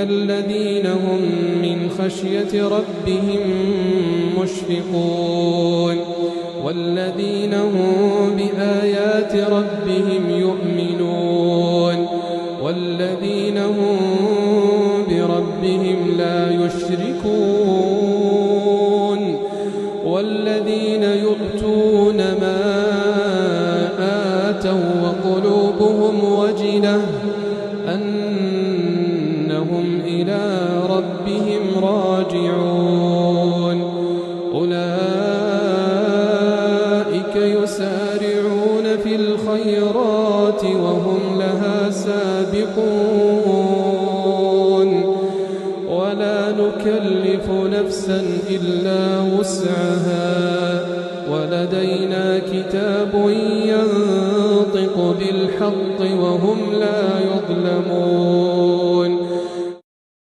الذين هم من خشية ربهم مشفقون والذين هم بآيات ربهم يؤمنون والذين هم بربهم لا يشركون والذين يؤتون ما آتوا وقلوبهم وجلة أنهم إلى ربهم راجعون أولئك يسارعون في الخيرات وهم لها سابقون ولا نكلف نفسا إلا وسعها ولدينا كتاب ينطق بالحق وهم لا يظلمون